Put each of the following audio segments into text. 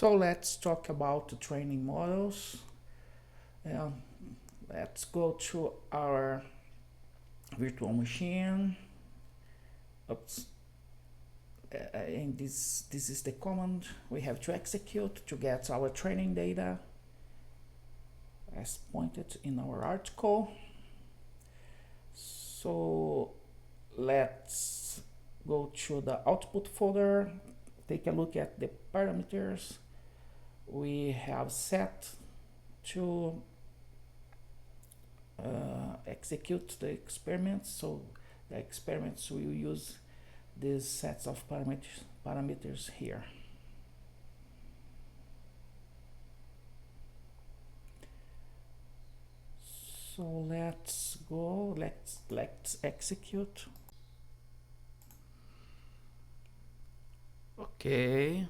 So let's talk about the training models. Let's go to our virtual machine. Oops. And this is the command we have to execute to get our training data as pointed in our article. So let's go to the output folder, take a look at the parameters we have set to execute the experiments. So the experiments will use these sets of parameters here. So let's go, let's execute. Okay.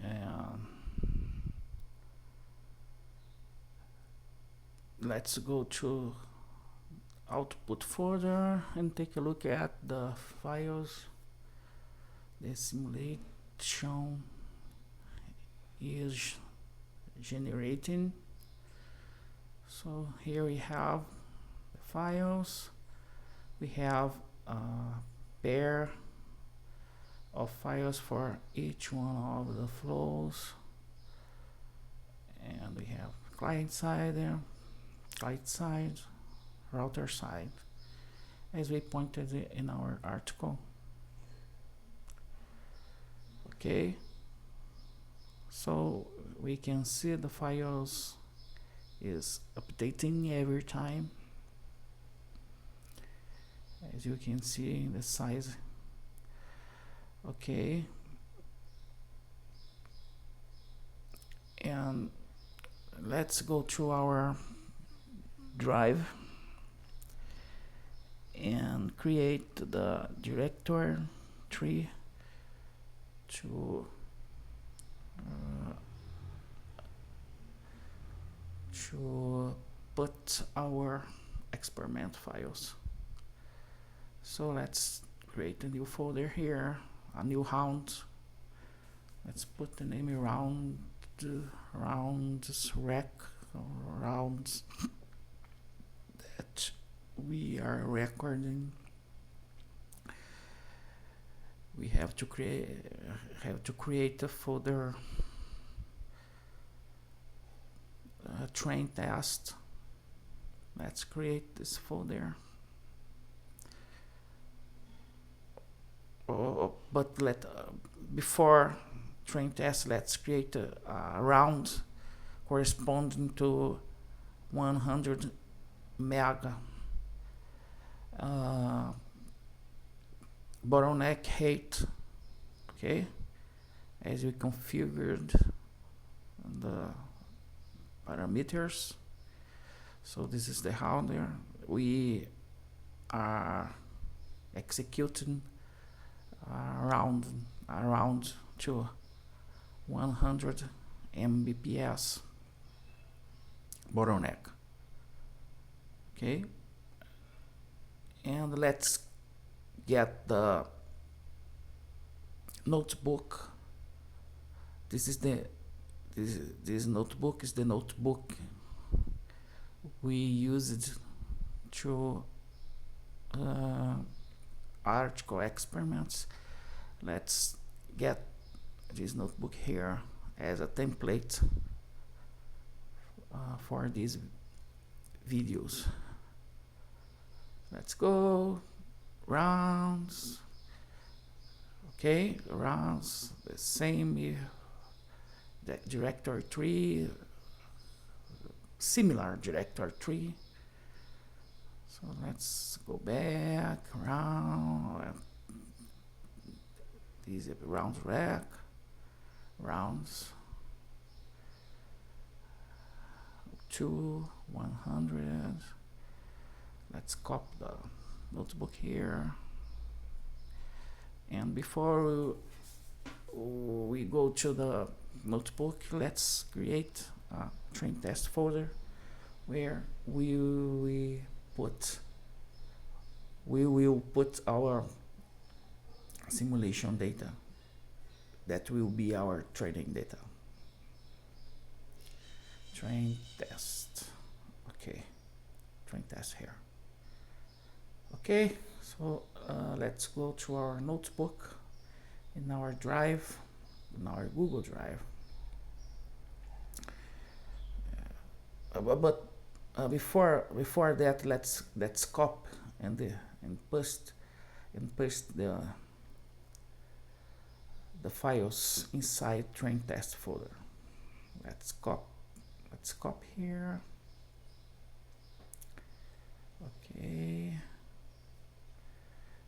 And let's go to output folder and take a look at the files the simulation is generating. So here we have the files. We have a pair of files for each one of the flows, and we have client side there, client side, router side, as we pointed in our article. Okay, so we can see the files is updating every time, as you can see the size. Okay, and let's go to our drive and create the directory to put our experiment files. So let's create a new folder here, a new round. Let's put the name rounds rec, rounds that we are recording. We have to create a folder train test. Let's create this folder. But before train test, let's create a round corresponding to 100 mega bottleneck height. Okay, as we configured the parameters. So this is the hardware we are executing around to 100 Mbps bottleneck. Okay, and let's get the notebook. This notebook is the notebook we used to article experiments. Let's get this notebook here as a template for these videos. Let's go rounds. Okay, rounds, the same directory tree, similar directory tree. So let's go back around. These are rounds rec, rounds to 100. Let's copy the notebook here. And before we go to the notebook, let's create a train test folder where we will put our simulation data. that will be our training data. Train test. Okay, train test here. Okay, so let's go to our notebook in our drive, in our Google Drive. But before that, let's copy and paste the files inside train test folder. Let's copy here. Okay,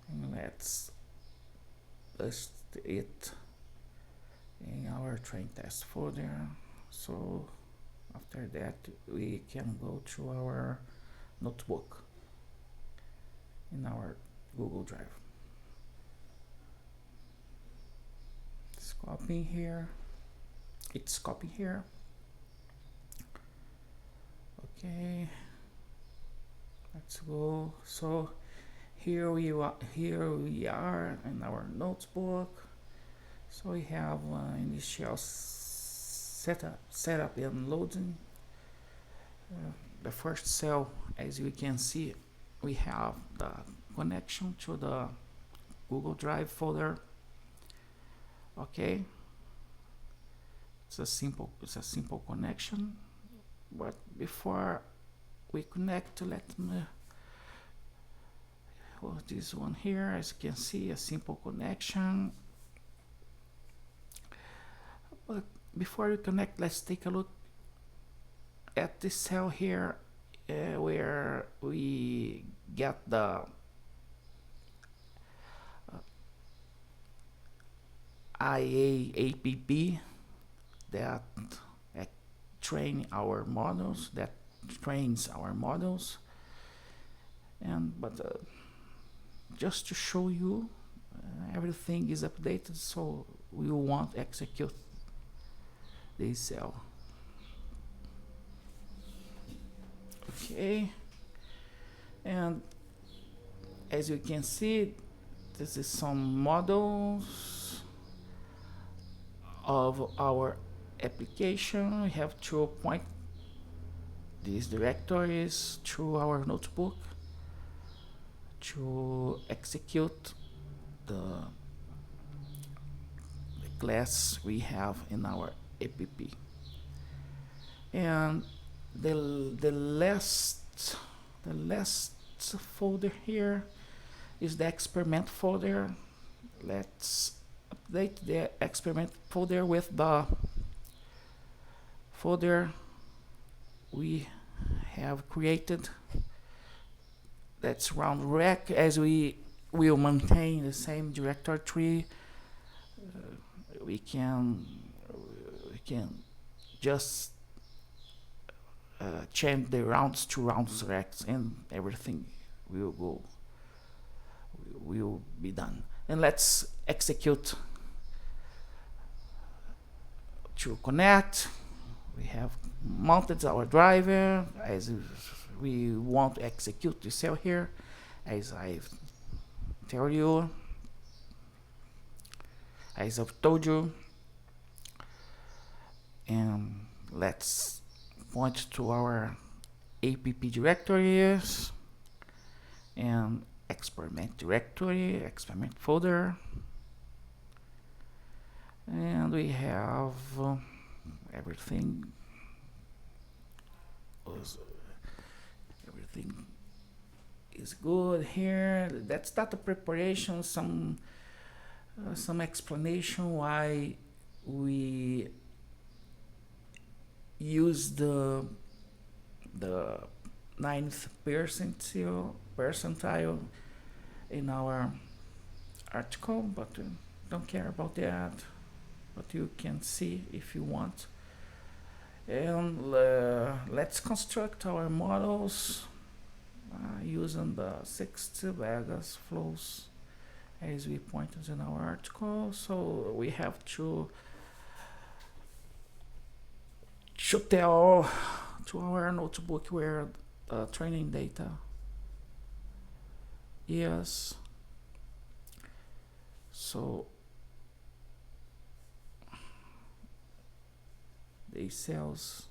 and let's paste it in our train test folder. So after that, we can go to our notebook in our Google Drive. It's copying here. It's copying here. Okay, let's go. So here we are in our notebook. So we have initial setup and loading. The first cell, as you can see, we have the connection to the Google Drive folder. Okay, it's a simple connection. But before we connect, let me this one here. As you can see, a simple connection. But before we connect, let's take a look at this cell here, where we get the IA app that trains our models, and just to show you, everything is updated, so we won't execute this cell. Okay, and as you can see, this is some models of our application. We have to point these directories to our notebook to execute the class we have in our app. And the last folder here is the experiment folder. Let's update the experiment folder with the folder we have created. That's round rec, as we will maintain the same directory tree. We can just change the rounds to rounds recs, and everything will be done. And let's execute to connect. We have mounted our driver, as we want to execute the cell here, as I've told you. And let's point to our app directories and experiment directory, experiment folder, and we have everything is good here. That's data preparation, some explanation why we use the 9th percentile in our article, but don't care about that, but you can see if you want. And let's construct our models using the 6 Vegas flows, as we pointed in our article. So we have to tell to our notebook where the training data is. So these cells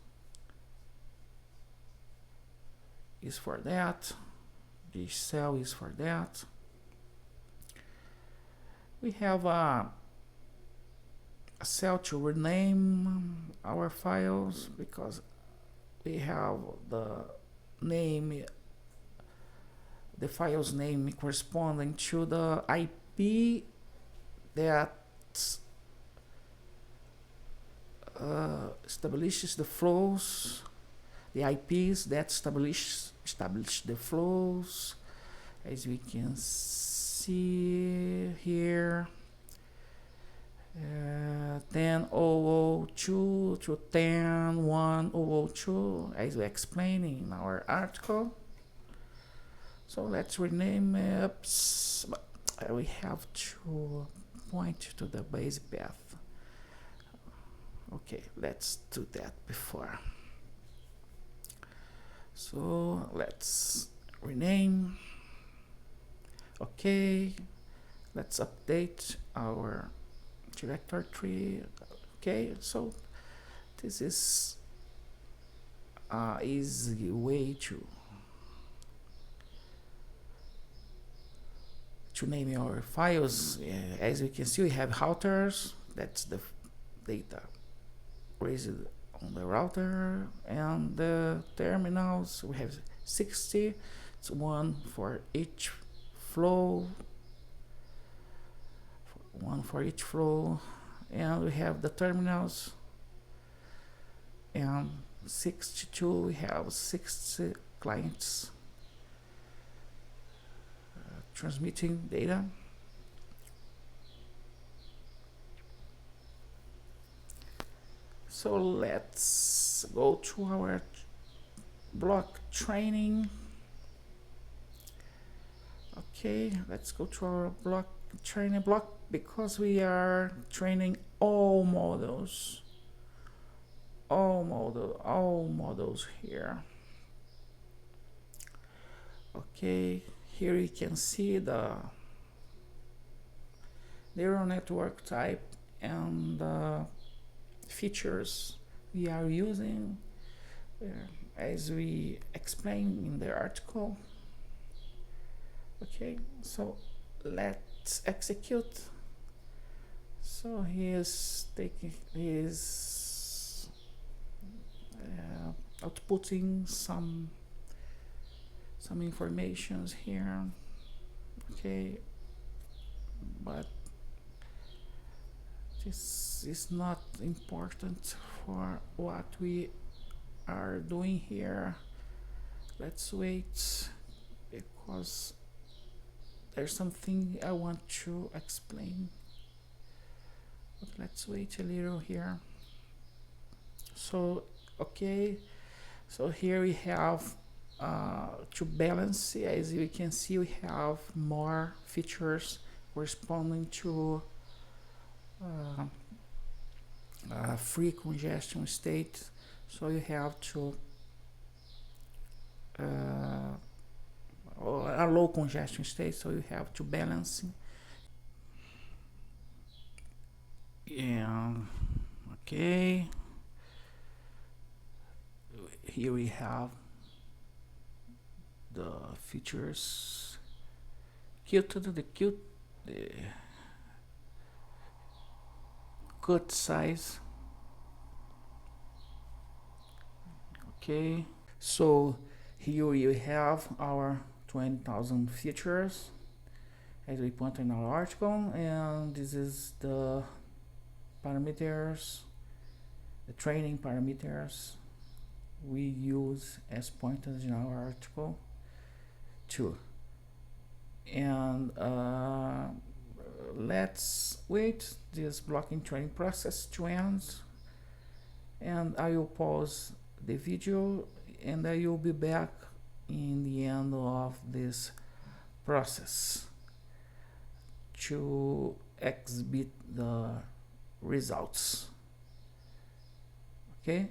is for that, this cell is for that. We have a cell to rename our files because we have the name, the file's name corresponding to the IP that establishes the flows, the IPs that establish the flows, as we can see here. 10.002 to 10.1.002, as we explained in our article. So let's rename it. We have to point to the base path. Okay, let's do that before. So let's rename. Okay, let's update our directory tree. Okay, so this is easy way to name your files. As you can see, we have routers, that's the data raised on the router, and the terminals, we have 60, it's one for each flow, and we have the terminals, and 62, we have 60 clients transmitting data. So let's go to our block training. Okay, let's go to our block training block because we are training all models here. Okay, here you can see the neural network type and the features we are using, as we explained in the article. Okay, so let's execute. So he is outputting some informations here. Okay, but this is not important for what we are doing here. Let's wait because there's something I want to explain. But let's wait a little here. So okay, so here we have to balance. As you can see, we have more features corresponding to free congestion state, so you have to or a low congestion state, so you have to balance. Yeah, okay, here we have the features, the cut size. Okay, so here we have our 20,000 features as we point in our article, and this is the parameters, the training parameters we use as pointed in our article too. And let's wait this blocking training process to end, and I will pause the video and I will be back in the end of this process to exhibit the results. Okay.